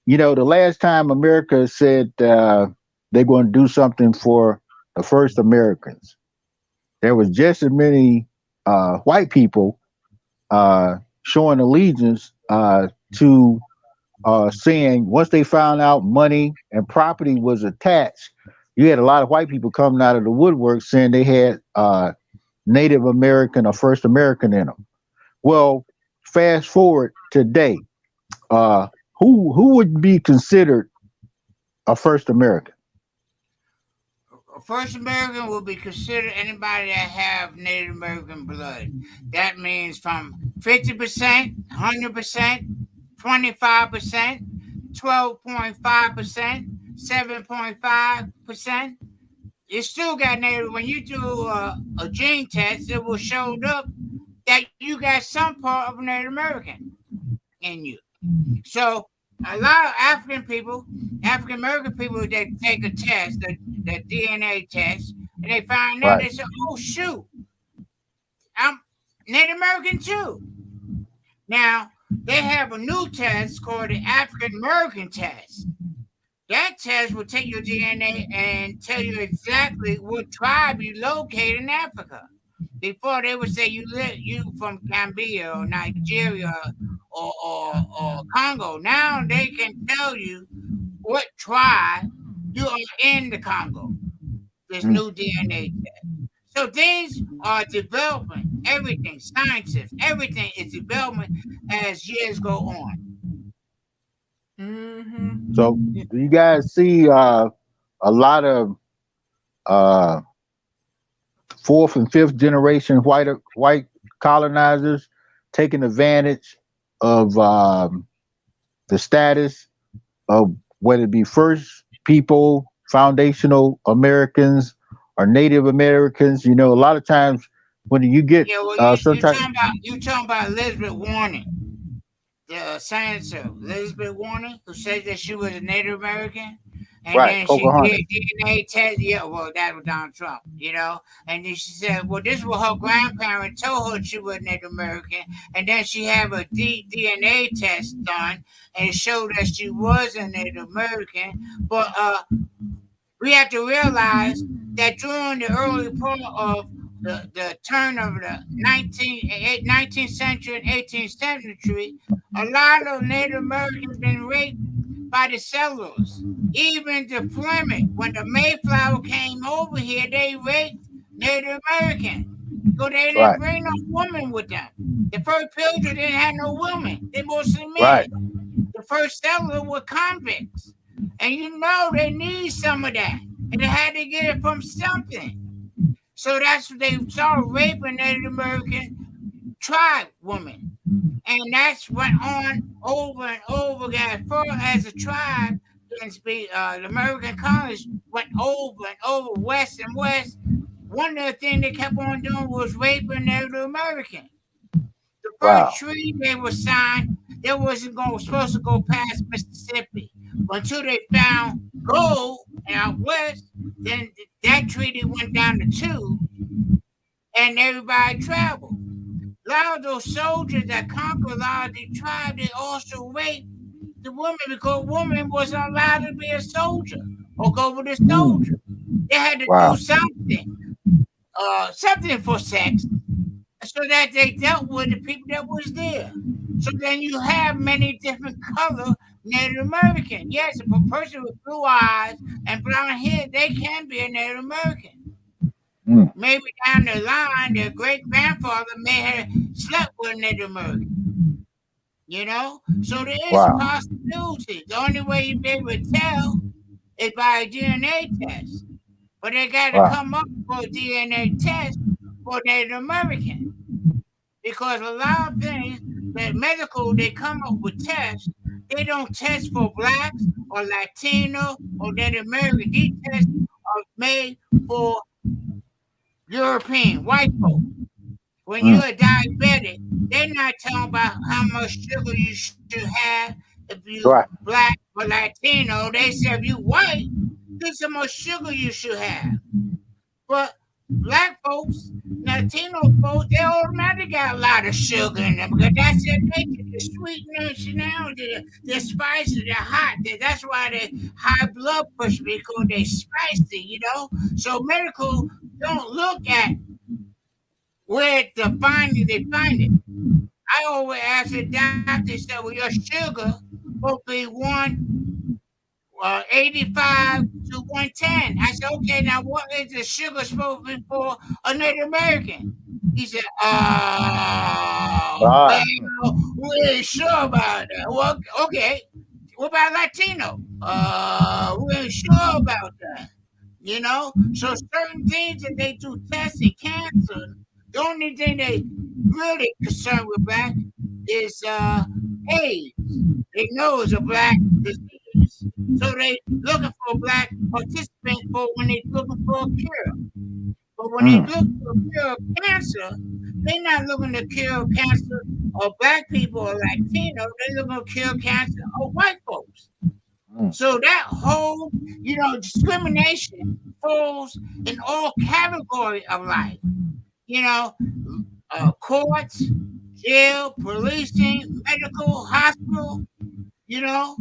S2: The last time America said they're going to do something for the first Americans, there was just as many white people showing allegiance to saying once they found out money and property was attached, you had a lot of white people coming out of the woodwork saying they had Native American or First American in them. Well, fast forward today, uh, who would be considered a First American?
S3: A first American will be considered anybody that have Native American blood. That means from 50%, 100%, 25%, 12.5%, 7.5%. You still got Native. When you do a gene test, it will show up that you got some part of Native American in you. So a lot of African American people that take a test, the DNA test, and they find out
S2: Right.
S3: they say, "Oh shoot, I'm Native American too." Now they have a new test called the African American test. That test will take your DNA and tell you exactly what tribe you locate in Africa. Before they would say you from Gambia or Nigeria or Congo. Now they can tell you what tribe you are in the Congo. This
S2: Mm.
S3: new DNA test. So things are developing. Everything, scientists, everything is developing as years go on.
S1: Mhm.
S2: So
S1: Yeah.
S2: do you guys see a lot of uh, fourth and fifth generation white colonizers taking advantage of the status of whether it be first people, foundational Americans, or Native Americans? A lot of times when you get
S3: Yeah, well,
S2: sometimes
S3: you talking about Elizabeth Warren, the senator Elizabeth Warren, who said that she was a Native American. And
S2: Right.
S3: then she did
S2: Pocahontas.
S3: DNA test. Yeah, well, that was Donald Trump, you know. And then she said, well, this was her grandparent told her she was Native American. And then she had a DNA test done and it showed that she was a Native American. But we have to realize that during the early part of the turn of the 19th century and 18th century, a lot of Native Americans been raped by the settlers. Even the Plymouth, when the Mayflower came over here, they raped Native Americans because they didn't
S2: Right.
S3: bring no woman with them. The first pilgrims didn't have no women; they mostly
S2: Right.
S3: men. The first settlers were convicts, and you know they need some of that, and they had to get it from something. So that's what they started raping Native American tribe women. And that's went on over and over again. As far as the tribe, the American colonies went over and over, west and west. One of the things they kept on doing was raping Native Americans. The first
S2: Wow.
S3: treaty they were signed, they wasn't supposed to go past Mississippi. Until they found gold out west, then that treaty went down to two, and everybody traveled. A lot of those soldiers that conquered a lot of the tribe, they also raped the women because women wasn't allowed to be a soldier or go with a soldier. They had to do
S2: Wow.
S3: something for sex, so that they dealt with the people that was there. So then you have many different color Native American. Yes, if a person with blue eyes and brown hair, they can be a Native American.
S2: Mm.
S3: Maybe down the line, their great grandfather may have slept with a Native American. You know, so there is
S2: Wow.
S3: possibility. The only way you be able to tell is by a DNA test. But they got to
S2: Wow.
S3: come up with a DNA test for Native American. Because a lot of things that medical they come up with tests, they don't test for blacks or Latino or Native American. These tests are made for European white folks. When
S2: Mm.
S3: you're a diabetic, they're not talking about how much sugar you should have if you
S2: Right.
S3: black or Latino. They say if you white, this is how much sugar you should have. But black folks, Latino folks, they automatically got a lot of sugar in them because that's their nature. The sweetness now, the spicy, the hot. That's why they high blood pressure because they spicy, you know. So medical don't look at where the finding they find it. I always ask the doctor, say, well, your sugar will be 85 to 110. I said, okay, now what is the sugar supposed to be for a Native American? He said,
S2: Ah.
S3: well, we ain't sure about that. Well, okay. What about Latino? We ain't sure about that. You know? So certain things that they do tests in cancer, the only thing they really concerned with black is AIDS. They know it's a black disease. So they looking for a black participant for when they looking for a cure. But when they
S2: Mm.
S3: look for a cure of cancer, they're not looking to cure cancer of black people or Latino. They're looking to cure cancer of white folks.
S2: Mm.
S3: So that whole, discrimination falls in all categories of life. You know, courts, jail, policing, medical, hospital, you know,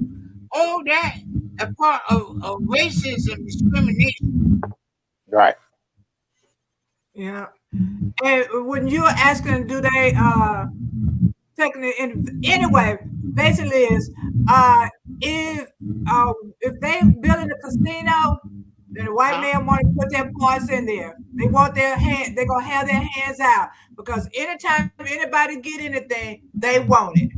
S3: all that a part of racism discrimination.
S2: Right.
S1: Yeah. And when you're asking, do they taking it in anyway? Basically, if if they building a casino, then the white
S3: Huh?
S1: man want to put their parts in there. They want their hand. They're gonna have their hands out because anytime anybody get anything, they want it.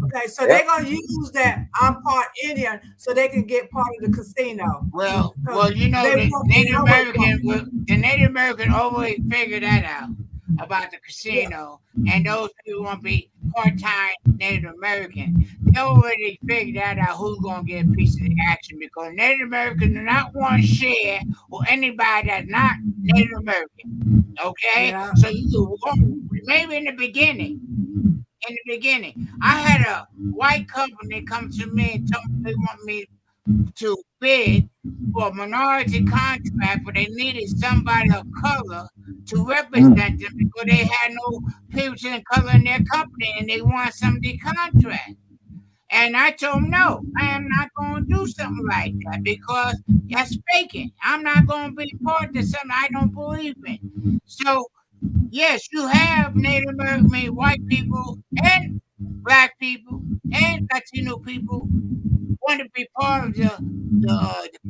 S1: Okay, so they're
S2: Yep.
S1: gonna use that I'm part Indian so they can get part of the casino because
S3: Well, you know,
S1: they want they always want.
S3: The Native American always figured that out about the
S1: Yeah,
S3: casino, and those people want to be part-time Native American. They already figured that out who's gonna get a piece of the action because Native Americans do not want to share with anybody that's not Native American. Okay,
S1: yeah,
S3: so maybe in the beginning. In the beginning, I had a white company come to me and told me they want me to bid for a minority contract, but they needed somebody of color to represent them because they had no people of color in their company and they want some of the contract. And I told them, no, I am not going to do something like that because that's faking. I'm not going to be part of something I don't believe in. So, yes, you have Native American, white people, and black people, and Latino people want to be part of the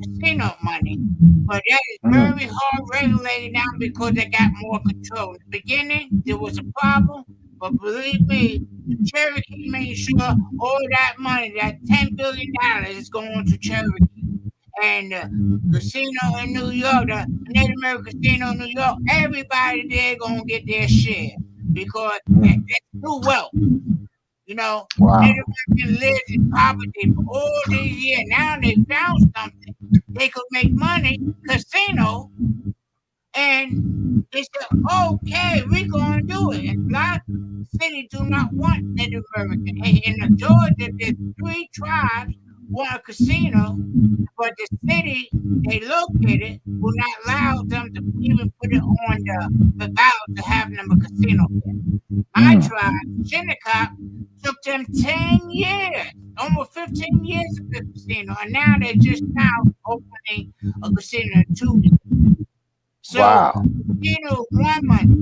S3: casino money. But that is very hard regulated now because they got more control. In the beginning, there was a problem, but believe me, the Cherokee made sure all that money, that $10 billion, is going to Cherokee. And the casino in New York, the Native American casino in New York, everybody there gonna get their share because that's true wealth. You know,
S2: Wow.
S3: Native Americans lived in poverty for all these years. Now they found something they could make money, casino, and they said, okay, we're going to do it. And a lot of cities do not want Native American. And in Georgia, there's 3 tribes want a casino, but the city they located will not allow them to even put it on the ballot to have them a casino there. My tribe, Shinnecock, took them 10 years, almost 15 years to the casino, and now they're just now opening a casino in 2 weeks. So,
S2: Wow.
S3: casino one money.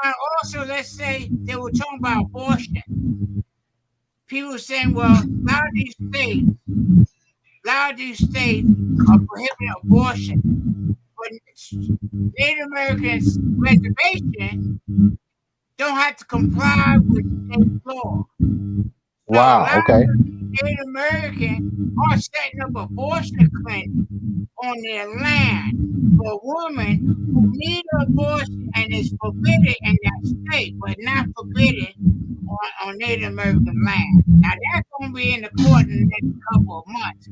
S3: Now, also, let's say they were talking about abortion. People were saying, well, a lot of these states are prohibiting abortion, but Native Americans' reservation don't have to comply with state law. So
S2: Wow.
S3: a lot
S2: Okay.
S3: of Native Americans are setting up abortion clinics on their land for women who need an abortion, and it's forbidden in that state, but not forbidden on Native American land. Now that's going to be in the court in the next couple of months.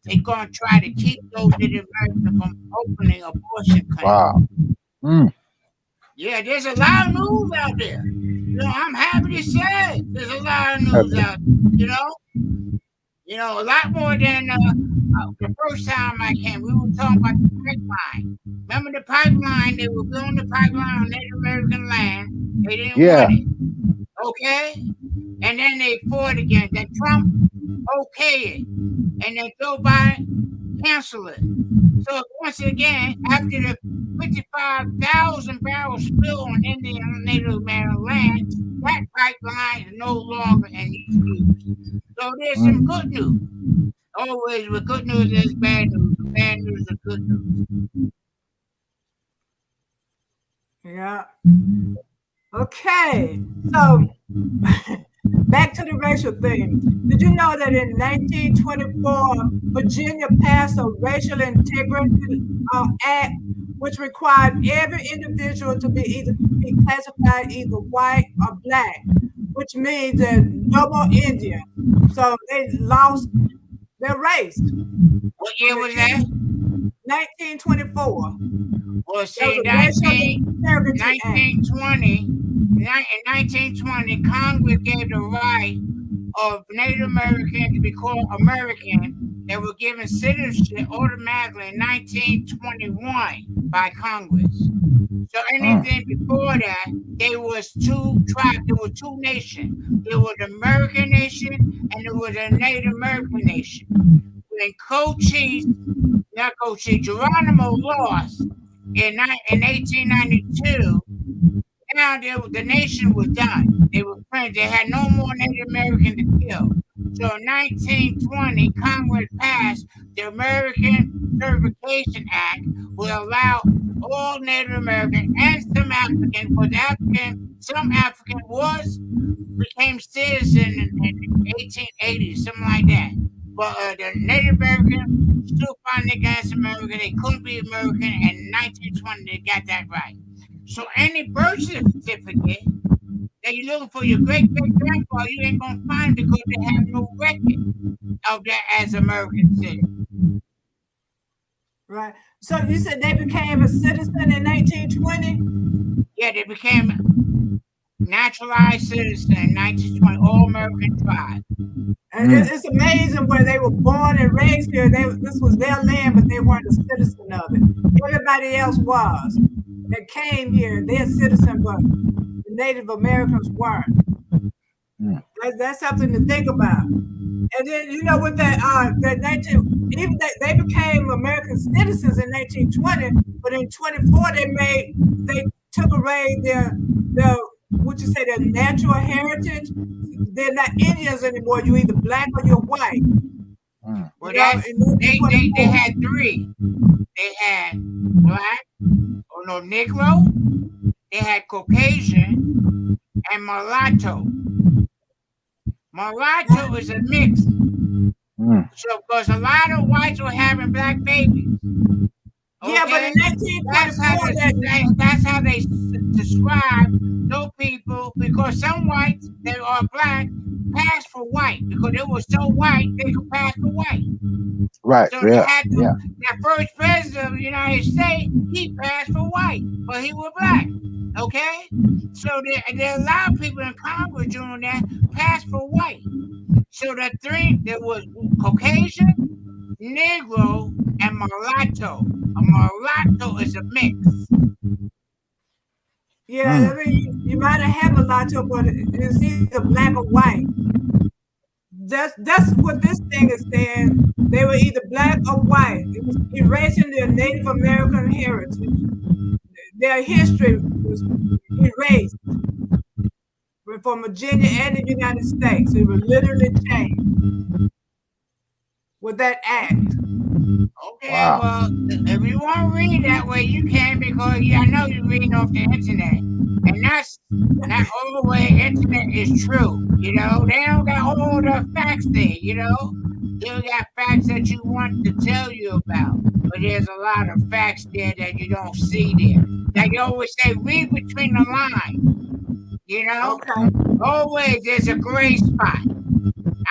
S3: They're going to try to keep those Native Americans from opening abortion clinics.
S2: Wow.
S3: Yeah, there's a lot of news out there. You know, I'm happy to say there's a lot of news out there. You know, a lot more than the first time I came. We were talking about the pipeline. Remember the pipeline? They were building the pipeline on Native American land. They didn't want it. Okay? And then they fought again. Then Trump okayed it. And then Joe Biden canceled it. So once again, after the 55,000 barrels spill on Indian and Native American land, that pipeline is no longer in use. So there's some good news. Always with good news there's bad news. Bad news is good news.
S1: Yeah. Okay. So back to the racial thing. Did you know that in 1924, Virginia passed a Racial Integrity Act, which required every individual to be classified either white or black, which means that no more Indian. So they lost their race.
S3: What year was that?
S1: 1924.
S3: Well, see, 1920, Congress gave the right of Native Americans to be called American. They were given citizenship automatically in 1921 by Congress. So anything before that, there was 2 tribes, there were 2 nations. There was the American nation and there was a Native American nation. When Geronimo lost in 1892, now the nation was done. They were friends. They had no more Native American to kill. So in 1920, Congress passed the American Certification Act, will allow all Native American and some African, some African became citizen in 1880, something like that. But the Native American still fighting against America. They couldn't be American, and in 1920 they got that right. So any birth certificate that you're looking for your great-great-grandfather, you ain't gonna find because they have no record of that as American citizen.
S1: Right. So you said they became a citizen in 1920?
S3: Yeah, they became naturalized citizen, 1920, all American tribe.
S1: And it's amazing where they were born and raised here. This was their land, but they weren't a citizen of it. Everybody else was. That came here, they're citizen, but the Native Americans weren't. That's something to think about. And then with that 19, even they became American citizens in 1920, but in 24 they took away their their natural heritage. They're not Indians anymore. You're either black or you're white.
S3: Well, they had three. They had black, Negro. They had Caucasian and mulatto. Mulatto is a mix. So, because a lot of whites were having black babies.
S1: Okay? Yeah, but in 1924,
S3: that's how they describe those people, because some whites that are black passed for white because they were so white they could pass for white.
S2: Right.
S3: So they had that first president of the United States, he passed for white, but he was black. Okay? So there are a lot of people in Congress doing that passed for white. So there was Caucasian, Negro, and mulatto. A mulatto is a mix.
S1: Yeah, I mean, you might have mulatto, but it's either black or white. That's what this thing is saying. They were either black or white. It was erasing their Native American heritage. Their history was erased from Virginia and the United States. It was literally changed with that act.
S3: Okay, well, if you want to read that way, you can, because I know you're reading off the internet. And that's not all the way internet is true. They don't got all the facts there, They don't got facts that you want to tell you about. But there's a lot of facts there that you don't see there. Like you always say, read between the lines.
S1: Okay.
S3: Always there's a gray spot.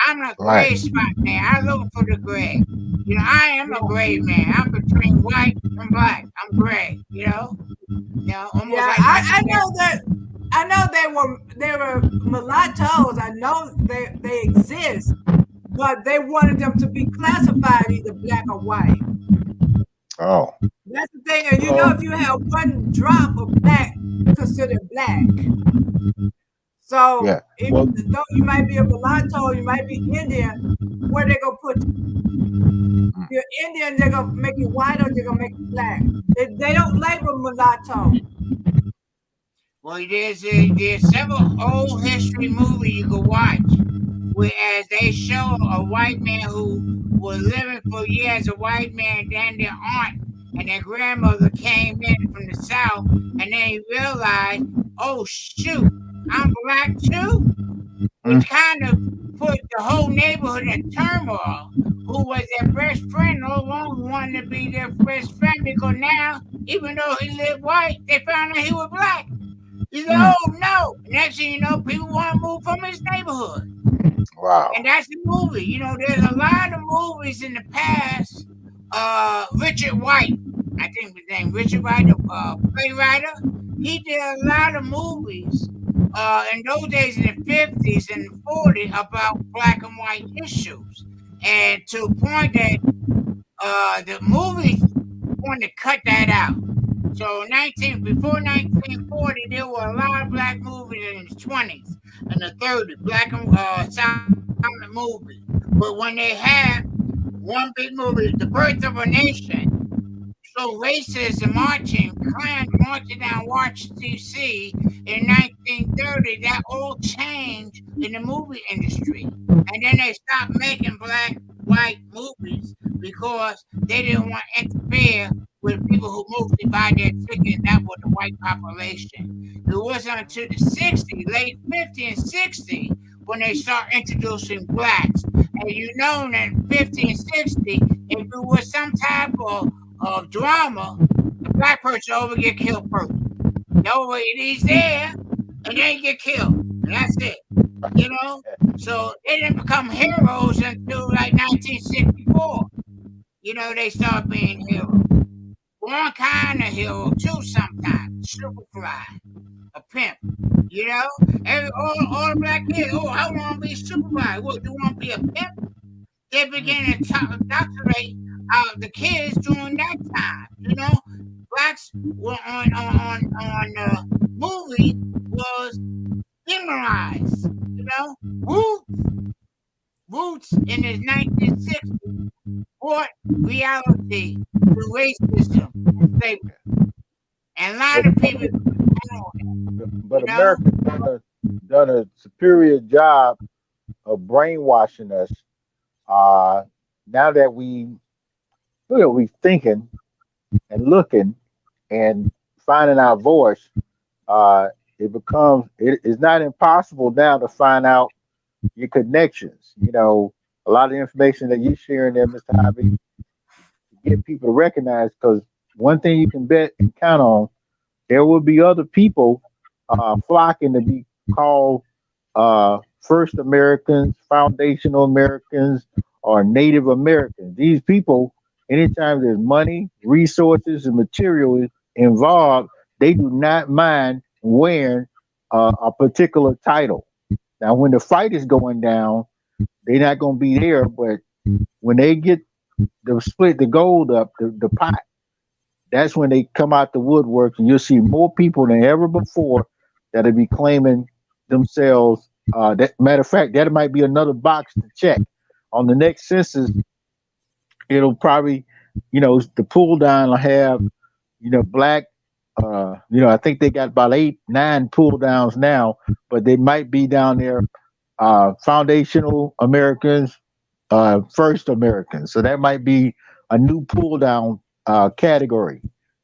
S3: I'm a gray spot man. I look for the gray. I am a gray man. I'm between white and black. I'm gray. Almost like
S1: I know that. I know they were mulattoes. I know they exist, but they wanted them to be classified either black or white.
S2: Oh.
S1: That's the thing. And if you have one drop of black, you're considered black. So even though you might be a mulatto, you might be Indian, where they gonna put you? You're Indian, they're gonna make you white or they're gonna make you black. They don't label mulatto.
S3: Well, there's several old history movies you can watch, whereas they show a white man who was living for years, a white man, then their aunt and their grandmother came in from the South, and then he realized, oh shoot, I'm black too, which kind of put the whole neighborhood in turmoil. Who was their best friend no longer wanted to be their best friend, because now, even though he lived white, they found out he was black. He said, oh no. Next thing you know, people want to move from his neighborhood.
S2: Wow.
S3: And that's the movie. There's a lot of movies in the past. Richard White, I think his name, Richard White, playwright. He did a lot of movies in those days in the 50s and the 40s about black and white issues. And to the point that the movies wanted to cut that out. So before 1940, there were a lot of black movies in the 20s and the 30s, black and silent movies. But when they had one big movie, The Birth of a Nation, so racists and Klan marching down Washington, D.C. in 1930, that all changed in the movie industry. And then they stopped making black-white movies because they didn't want to interfere with people who mostly buy their tickets. That was the white population. It wasn't until the 60s, late 50s and 60s, when they start introducing blacks. And in 50 and 60, if it was some type of drama, the black person over get killed first. He's there, and then get killed. And that's it. So they didn't become heroes until like 1964. They start being heroes. One kind of hero too sometimes, Superfly. a pimp. You know, all the black kids. Oh, I want to be supervised. What, you want to be a pimp? They began to indoctrinate the kids during that time. You know, blacks were on movie was demonized. You know, Roots in his 1960s brought reality to racism and slavery. And a lot of people,
S2: But America's done a superior job of brainwashing us. Now that we thinking and looking and finding our voice, it's not impossible now to find out your connections. You know, a lot of the information that you're sharing there, Mr. Hobby, to get people to recognize. Because one thing you can bet and count on, there will be other people flocking to be called First Americans, Foundational Americans, or Native Americans. These people, anytime there's money, resources, and material involved, they do not mind wearing a particular title. Now, when the fight is going down, they're not going to be there, but when they get the split the gold up, the pot, that's when they come out the woodwork, and you'll see more people than ever before that'll be claiming themselves. That matter of fact, that might be another box to check on the next census. It'll probably, the pull down will have, black. I think they got about 8, 9 pull downs now, but they might be down there. Foundational Americans, First Americans. So that might be a new pull down category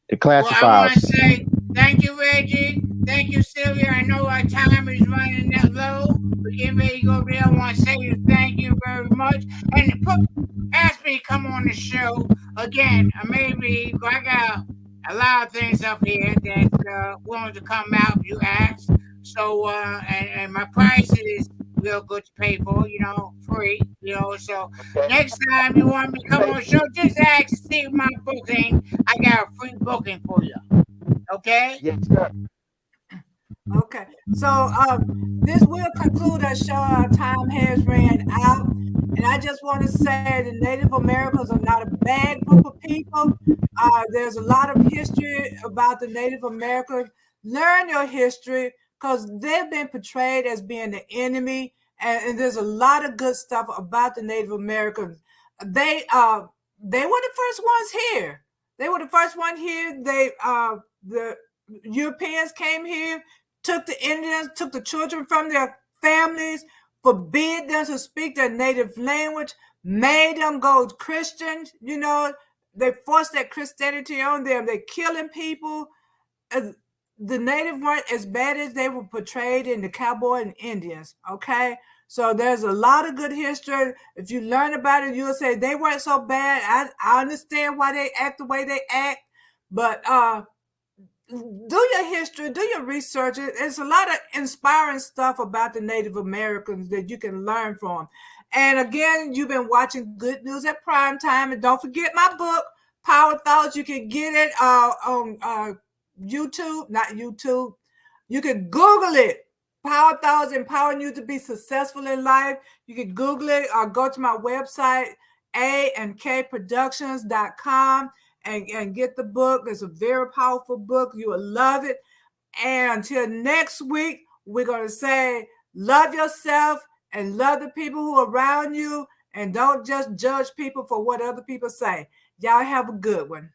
S2: to classify.
S3: Well, I want to say thank you, Reggie. Thank you, Sylvia. I know our time is running that low. But get ready to go there. I want to say thank you very much. And ask me to come on the show again. Maybe I got a lot of things up here that willing to come out if you ask. So, and my price is real good to pay for, free, so next time you want me to come on the show, just ask to see my booking. I got a free booking for you. Okay?
S2: Yes, sir.
S1: Okay. So this will conclude our show. Our time has ran out. And I just want to say the Native Americans are not a bad group of people. There's a lot of history about the Native Americans. Learn your history, because they've been portrayed as being the enemy, and there's a lot of good stuff about the Native Americans. They were the first ones here. They were the first one here. The Europeans came here, took the Indians, took the children from their families, forbid them to speak their native language, made them go Christian. They forced that Christianity on them. They're killing people. The Native weren't as bad as they were portrayed in the Cowboy and Indians, okay? So there's a lot of good history. If you learn about it, you'll say they weren't so bad. I understand why they act the way they act, but do your history, do your research. There's a lot of inspiring stuff about the Native Americans that you can learn from. And again, you've been watching Good News at Primetime, and don't forget my book, Power Thoughts. You can get it on YouTube, not YouTube. You can Google it. Power Thoughts, empowering you to be successful in life. You can Google it or go to my website, aandkproductions.com, and get the book. It's a very powerful book. You will love it. And until next week, we're going to say, love yourself and love the people who are around you, and don't just judge people for what other people say. Y'all have a good one.